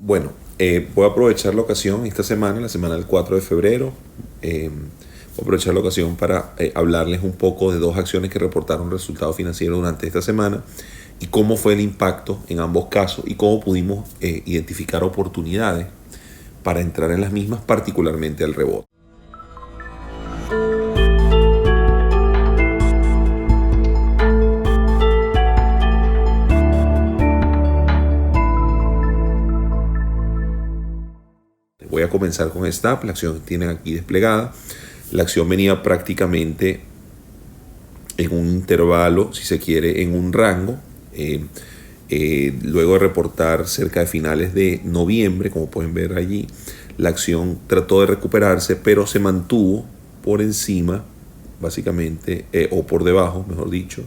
Bueno, voy a aprovechar la ocasión esta semana, la semana del 4 de febrero. Voy a aprovechar la ocasión para hablarles un poco de dos acciones que reportaron resultados financieros durante esta semana y cómo fue el impacto en ambos casos y cómo pudimos identificar oportunidades para entrar en las mismas, particularmente al rebote. Voy a comenzar con Snap. La acción tienen aquí desplegada. La acción venía prácticamente en un intervalo, si se quiere, en un rango. Luego de reportar cerca de finales de noviembre, como pueden ver allí, la acción trató de recuperarse, pero se mantuvo por encima, básicamente, o por debajo, mejor dicho,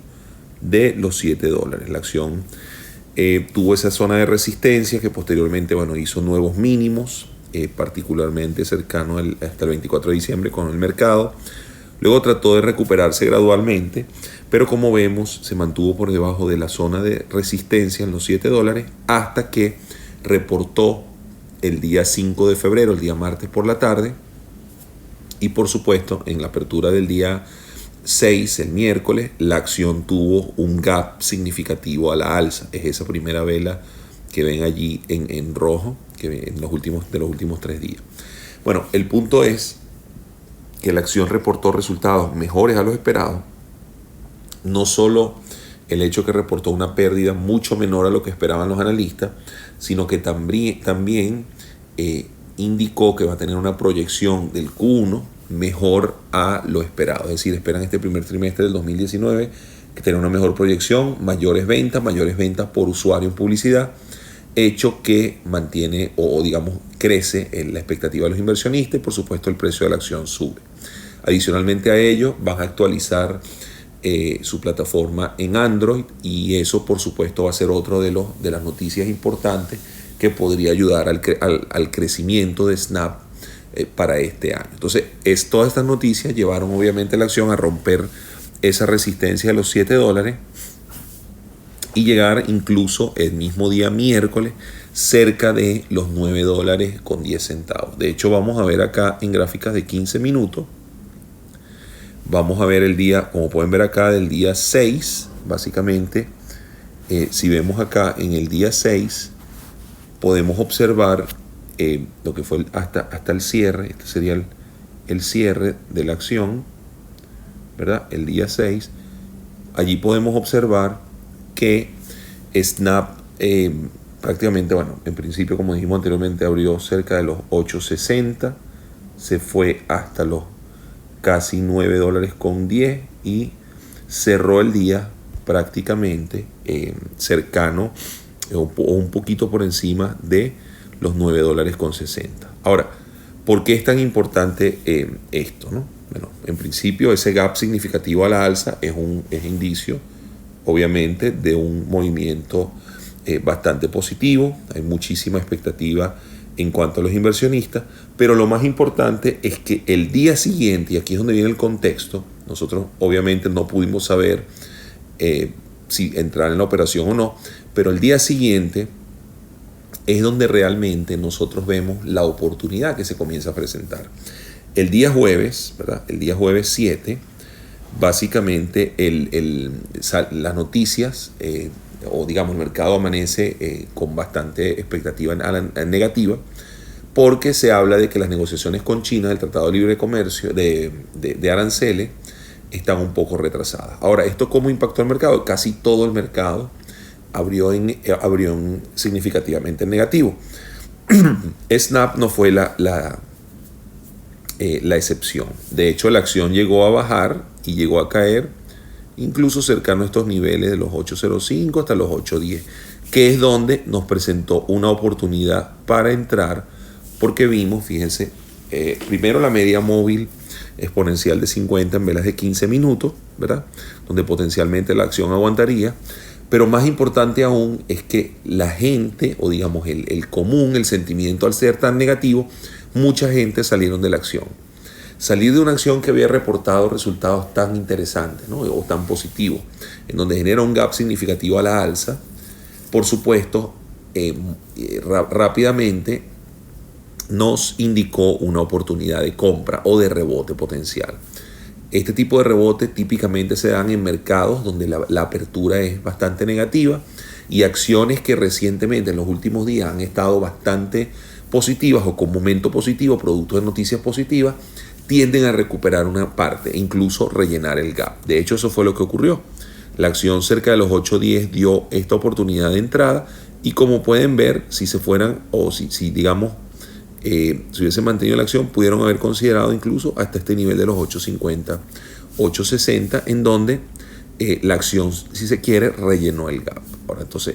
de los $7. La acción tuvo esa zona de resistencia que posteriormente, hizo nuevos mínimos, particularmente cercano hasta el 24 de diciembre con el mercado. Luego trató de recuperarse gradualmente, pero como vemos se mantuvo por debajo de la zona de resistencia en los $7 hasta que reportó el día 5 de febrero, el día martes por la tarde, y por supuesto en la apertura del día 6, el miércoles, la acción tuvo un gap significativo a la alza. Es esa primera vela que ven allí en rojo, que en los últimos 3 días. Bueno, el punto es que la acción reportó resultados mejores a los esperados. No solo el hecho que reportó una pérdida mucho menor a lo que esperaban los analistas, sino que también indicó que va a tener una proyección del Q1 mejor a lo esperado. Es decir, esperan este primer trimestre del 2019 que tenga una mejor proyección, mayores ventas por usuario en publicidad, hecho que mantiene o crece en la expectativa de los inversionistas y por supuesto el precio de la acción sube. Adicionalmente a ello van a actualizar su plataforma en Android y eso por supuesto va a ser otro de las noticias importantes que podría ayudar al crecimiento de Snap para este año. Entonces todas estas noticias llevaron obviamente la acción a romper esa resistencia de los $7 y llegar incluso el mismo día miércoles cerca de los $9.10. De hecho, vamos a ver acá en gráficas de 15 minutos. Vamos a ver el día, como pueden ver acá, del día 6. Básicamente, si vemos acá en el día 6, podemos observar lo que fue hasta el cierre. Este sería el cierre de la acción, ¿verdad? El día 6. Allí podemos observar que Snap prácticamente, en principio, como dijimos anteriormente, abrió cerca de los 8.60, se fue hasta los casi $9.10 y cerró el día prácticamente cercano o un poquito por encima de los $9.60. Ahora, ¿por qué es tan importante esto, no? Bueno, en principio ese gap significativo a la alza es indicio obviamente de un movimiento bastante positivo. Hay muchísima expectativa en cuanto a los inversionistas, pero lo más importante es que el día siguiente, y aquí es donde viene el contexto, nosotros obviamente no pudimos saber si entrar en la operación o no, pero el día siguiente es donde realmente nosotros vemos la oportunidad que se comienza a presentar. El día jueves, ¿verdad? El día jueves 7, básicamente las noticias el mercado amanece con bastante expectativa negativa porque se habla de que las negociaciones con China del Tratado de Libre Comercio de aranceles están un poco retrasadas. Ahora, ¿esto cómo impactó el mercado? Casi todo el mercado abrió significativamente en negativo. Snap no fue la excepción. De hecho, la acción llegó a bajar y llegó a caer incluso cercano a estos niveles de los 8.05 hasta los 8.10, que es donde nos presentó una oportunidad para entrar, porque vimos, fíjense, primero la media móvil exponencial de 50 en velas de 15 minutos, ¿verdad? Donde potencialmente la acción aguantaría, pero más importante aún es que la gente, o el común, el sentimiento al ser tan negativo, mucha gente salieron de la acción. Salir de una acción que había reportado resultados tan interesantes, ¿no? O tan positivos, en donde genera un gap significativo a la alza, por supuesto, rápidamente nos indicó una oportunidad de compra o de rebote potencial. Este tipo de rebote típicamente se dan en mercados donde la apertura es bastante negativa y acciones que recientemente en los últimos días han estado bastante positivas o con momento positivo, producto de noticias positivas, tienden a recuperar una parte e incluso rellenar el gap. De hecho, eso fue lo que ocurrió. La acción cerca de los 8.10 dio esta oportunidad de entrada y como pueden ver, si se fueran o si digamos, si hubiese mantenido la acción, pudieron haber considerado incluso hasta este nivel de los 8.50, 8.60, en donde la acción, si se quiere, rellenó el gap. Ahora, entonces,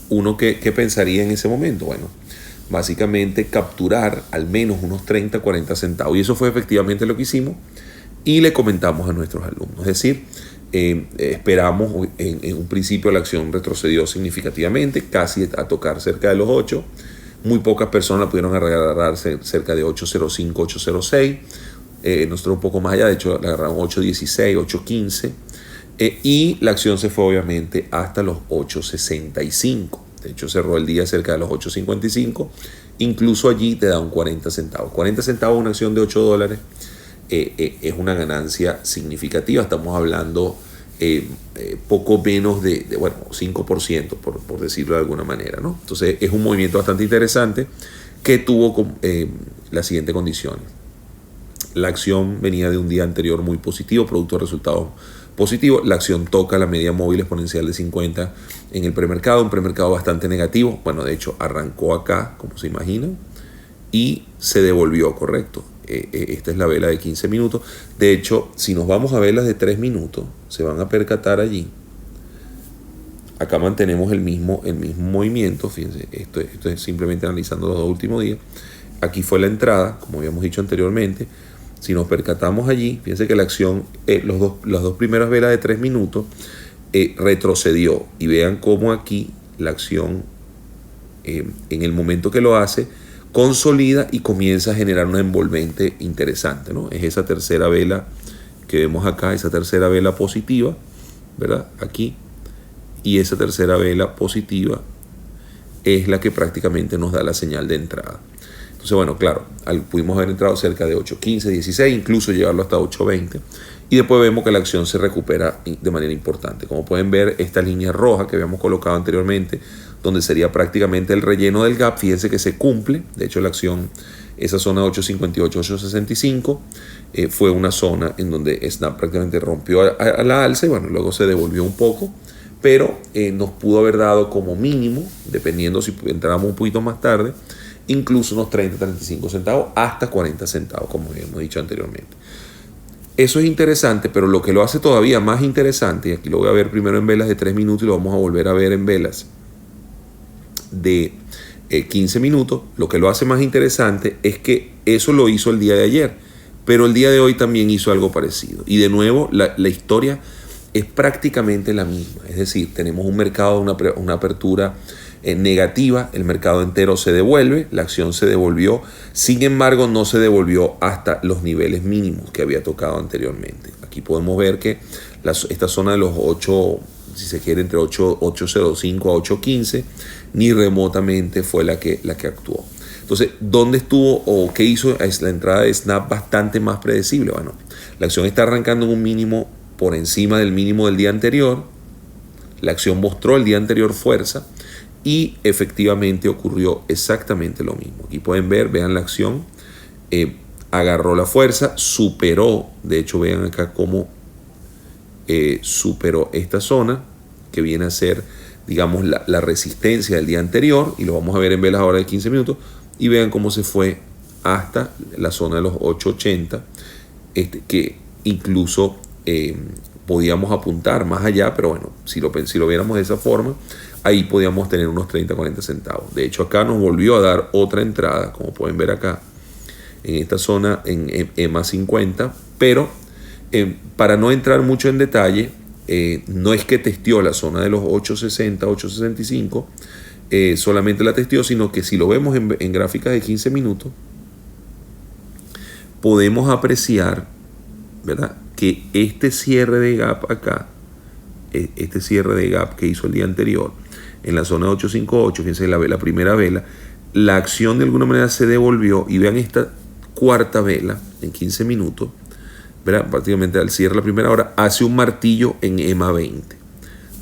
¿uno qué pensaría en ese momento? Bueno, básicamente capturar al menos unos 30, 40 centavos. Y eso fue efectivamente lo que hicimos y le comentamos a nuestros alumnos. Es decir, esperamos, en un principio la acción retrocedió significativamente, casi a tocar cerca de los 8. Muy pocas personas pudieron agarrar cerca de 8.05, 8.06. Nosotros un poco más allá, de hecho, la agarramos 8.16, 8.15. Y la acción se fue obviamente hasta los 8.65. De hecho, cerró el día cerca de los 8.55. Incluso allí te da un 40 centavos. 40 centavos una acción de $8 es una ganancia significativa. Estamos hablando poco menos de 5%, por decirlo de alguna manera, ¿no? Entonces, es un movimiento bastante interesante que tuvo las siguientes condiciones. La acción venía de un día anterior muy positivo, producto de resultados positivos. La acción toca la media móvil exponencial de 50 en el premercado, un premercado bastante negativo. Bueno, de hecho, arrancó acá, como se imaginan, y se devolvió, correcto. Esta es la vela de 15 minutos. De hecho, si nos vamos a velas de 3 minutos, se van a percatar allí. Acá mantenemos el mismo movimiento. Fíjense, esto es simplemente analizando los dos últimos días. Aquí fue la entrada, como habíamos dicho anteriormente. Si nos percatamos allí, fíjense que la acción, las dos primeras velas de 3 minutos, retrocedió. Y vean cómo aquí la acción, en el momento que lo hace, consolida y comienza a generar una envolvente interesante, ¿no? Es esa tercera vela que vemos acá, esa tercera vela positiva, ¿verdad? Aquí. Y esa tercera vela positiva es la que prácticamente nos da la señal de entrada. Entonces, bueno, claro, pudimos haber entrado cerca de 8.15, 16, incluso llevarlo hasta 8.20. Y después vemos que la acción se recupera de manera importante. Como pueden ver, esta línea roja que habíamos colocado anteriormente, donde sería prácticamente el relleno del gap, fíjense que se cumple. De hecho, la acción, esa zona de 8.58, 8.65, fue una zona en donde Snap prácticamente rompió a la alza y bueno, luego se devolvió un poco, pero nos pudo haber dado como mínimo, dependiendo si entramos un poquito más tarde, incluso unos 30, 35 centavos hasta 40 centavos, como hemos dicho anteriormente. Eso es interesante, pero lo que lo hace todavía más interesante, y aquí lo voy a ver primero en velas de 3 minutos y lo vamos a volver a ver en velas de 15 minutos, lo que lo hace más interesante es que eso lo hizo el día de ayer, pero el día de hoy también hizo algo parecido. Y de nuevo, la historia es prácticamente la misma. Es decir, tenemos un mercado, una apertura negativa, el mercado entero se devuelve, la acción se devolvió, sin embargo no se devolvió hasta los niveles mínimos que había tocado anteriormente. Aquí podemos ver que esta zona de los 8, si se quiere, entre 8.05 a 8.15, ni remotamente fue la que actuó. Entonces, ¿dónde estuvo o qué hizo? Es la entrada de Snap bastante más predecible. Bueno, la acción está arrancando en un mínimo por encima del mínimo del día anterior. La acción mostró el día anterior fuerza y efectivamente ocurrió exactamente lo mismo. Aquí pueden ver, vean la acción, agarró la fuerza, superó, de hecho vean acá cómo superó esta zona que viene a ser, digamos, la resistencia del día anterior, y lo vamos a ver en velas ahora de 15 minutos, y vean cómo se fue hasta la zona de los 8.80, que incluso podíamos apuntar más allá, pero bueno, si lo viéramos de esa forma, ahí podíamos tener unos 30, 40 centavos. De hecho, acá nos volvió a dar otra entrada, como pueden ver acá, en esta zona, en EMA 50, pero para no entrar mucho en detalle, no es que testeó la zona de los 8.60, 8.65, solamente la testeó, sino que si lo vemos en gráficas de 15 minutos, podemos apreciar, ¿verdad?, que este cierre de gap acá, este cierre de gap que hizo el día anterior, en la zona de 858, fíjense la primera vela, la acción de alguna manera se devolvió y vean esta cuarta vela en 15 minutos, ¿verdad? Prácticamente al cierre de la primera hora, hace un martillo en EMA 20.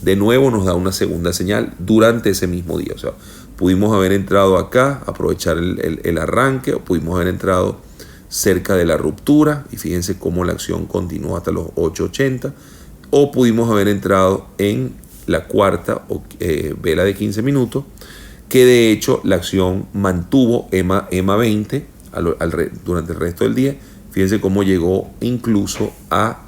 De nuevo nos da una segunda señal durante ese mismo día. O sea, pudimos haber entrado acá, aprovechar el arranque, o pudimos haber entrado cerca de la ruptura, y fíjense cómo la acción continuó hasta los 8.80, o pudimos haber entrado en la cuarta vela de 15 minutos, que de hecho la acción mantuvo EMA 20 durante el resto del día. Fíjense cómo llegó incluso a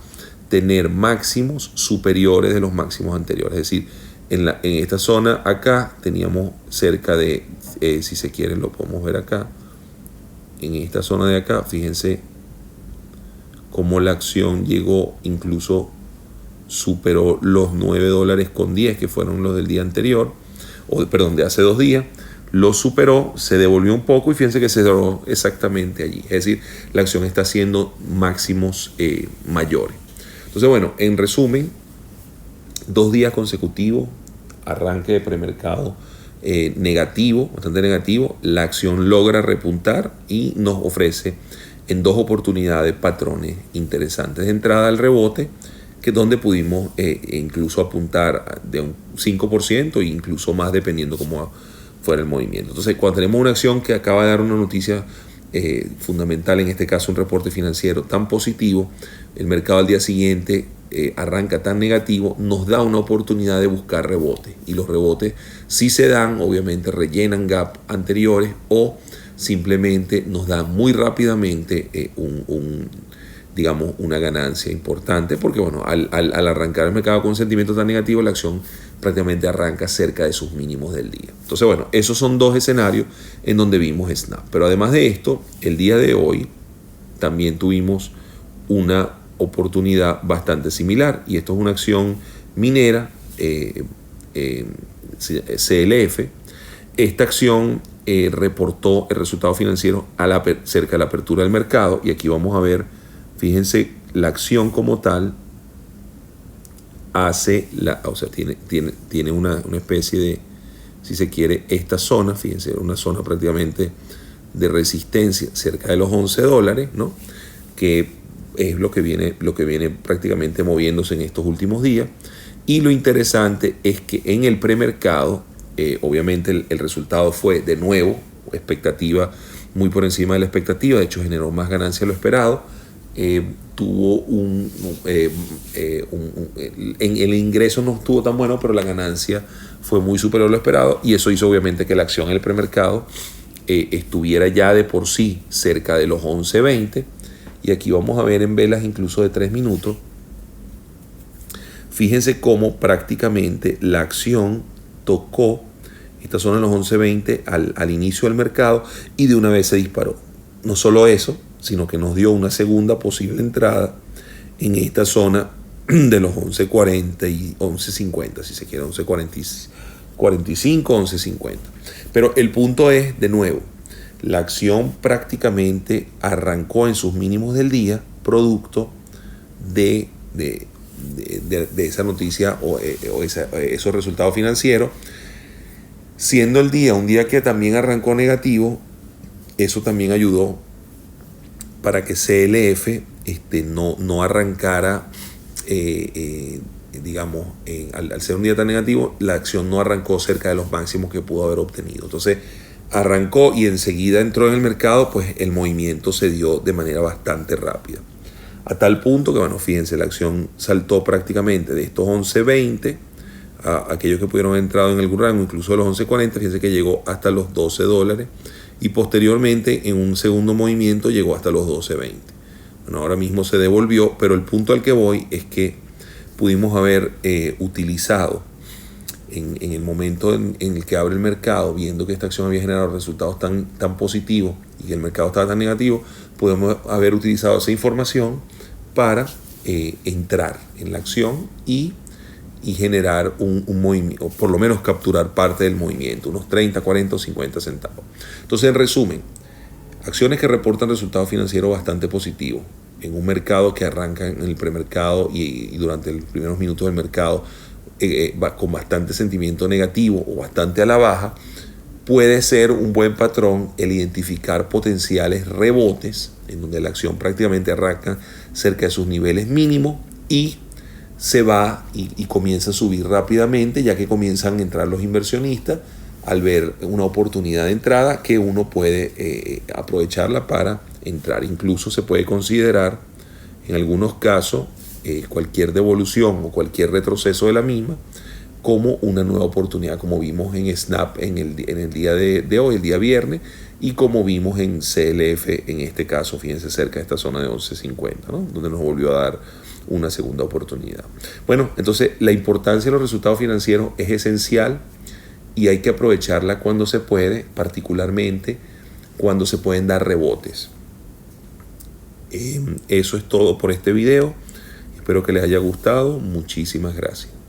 tener máximos superiores de los máximos anteriores. Es decir, en esta zona acá teníamos cerca de, si se quieren lo podemos ver acá, en esta zona de acá, fíjense cómo la acción llegó, incluso superó los $9.10, que fueron los del día anterior, de hace 2 días. Lo superó, se devolvió un poco y fíjense que se cerró exactamente allí. Es decir, la acción está haciendo máximos mayores. Entonces, bueno, en resumen, 2 días consecutivos, arranque de premercado negativo, bastante negativo. La acción logra repuntar y nos ofrece en 2 oportunidades patrones interesantes de entrada al rebote, que es donde pudimos incluso apuntar de un 5% e incluso más dependiendo cómo fuera el movimiento. Entonces, cuando tenemos una acción que acaba de dar una noticia fundamental, en este caso un reporte financiero tan positivo, el mercado al día siguiente arranca tan negativo, nos da una oportunidad de buscar rebotes, y los rebotes, si se dan, obviamente rellenan gap anteriores o simplemente nos dan muy rápidamente digamos, una ganancia importante, porque bueno, al arrancar el mercado con un sentimiento tan negativo, la acción prácticamente arranca cerca de sus mínimos del día. Entonces, bueno, esos son 2 escenarios en donde vimos snap. Pero además de esto, el día de hoy también tuvimos una oportunidad bastante similar, y esto es una acción minera, CLF. Esta acción reportó el resultado financiero cerca de la apertura del mercado, y aquí vamos a ver, fíjense, la acción como tal hace tiene una especie de, si se quiere, esta zona, fíjense, una zona prácticamente de resistencia cerca de los $11, ¿no? Que es lo que viene prácticamente moviéndose en estos últimos días. Y lo interesante es que en el premercado, obviamente el resultado fue de nuevo expectativa muy por encima de la expectativa, de hecho generó más ganancia de lo esperado. Tuvo el ingreso no estuvo tan bueno, pero la ganancia fue muy superior a lo esperado, y eso hizo obviamente que la acción en el premercado estuviera ya de por sí cerca de los 11.20, y aquí vamos a ver en velas incluso de 3 minutos, fíjense cómo prácticamente la acción tocó esta zona de los 11.20 al inicio del mercado, y de una vez se disparó. No solo eso, sino que nos dio una segunda posible entrada en esta zona de los 11.40 y 11.50, si se quiere, 11.45, 11.50. Pero el punto es, de nuevo, la acción prácticamente arrancó en sus mínimos del día, producto de esa noticia o esos resultados financieros, siendo el día un día que también arrancó negativo. Eso también ayudó para que CLF no arrancara, digamos, al ser un día tan negativo, la acción no arrancó cerca de los máximos que pudo haber obtenido. Entonces arrancó y enseguida entró en el mercado, pues el movimiento se dio de manera bastante rápida. A tal punto que, bueno, fíjense, la acción saltó prácticamente de estos 11.20 a aquellos que pudieron haber entrado en algún rango, incluso de los 11.40, fíjense que llegó hasta los $12, y posteriormente en un segundo movimiento llegó hasta los 12.20. Bueno, ahora mismo se devolvió, pero el punto al que voy es que pudimos haber utilizado en el momento en el que abre el mercado, viendo que esta acción había generado resultados tan positivos y que el mercado estaba tan negativo, podemos haber utilizado esa información para entrar en la acción y generar un movimiento, o por lo menos capturar parte del movimiento, unos 30, 40 o 50 centavos. Entonces, en resumen, acciones que reportan resultados financieros bastante positivos en un mercado que arranca en el premercado y durante los primeros minutos del mercado con bastante sentimiento negativo o bastante a la baja, puede ser un buen patrón el identificar potenciales rebotes en donde la acción prácticamente arranca cerca de sus niveles mínimos y se va y comienza a subir rápidamente, ya que comienzan a entrar los inversionistas al ver una oportunidad de entrada que uno puede aprovecharla para entrar. Incluso se puede considerar en algunos casos cualquier devolución o cualquier retroceso de la misma como una nueva oportunidad, como vimos en Snap en el día de hoy, el día viernes, y como vimos en CLF en este caso, fíjense, cerca de esta zona de 11.50, ¿no? Donde nos volvió a dar una segunda oportunidad. Bueno, entonces la importancia de los resultados financieros es esencial y hay que aprovecharla cuando se puede, particularmente cuando se pueden dar rebotes. Eso es todo por este video. Espero que les haya gustado. Muchísimas gracias.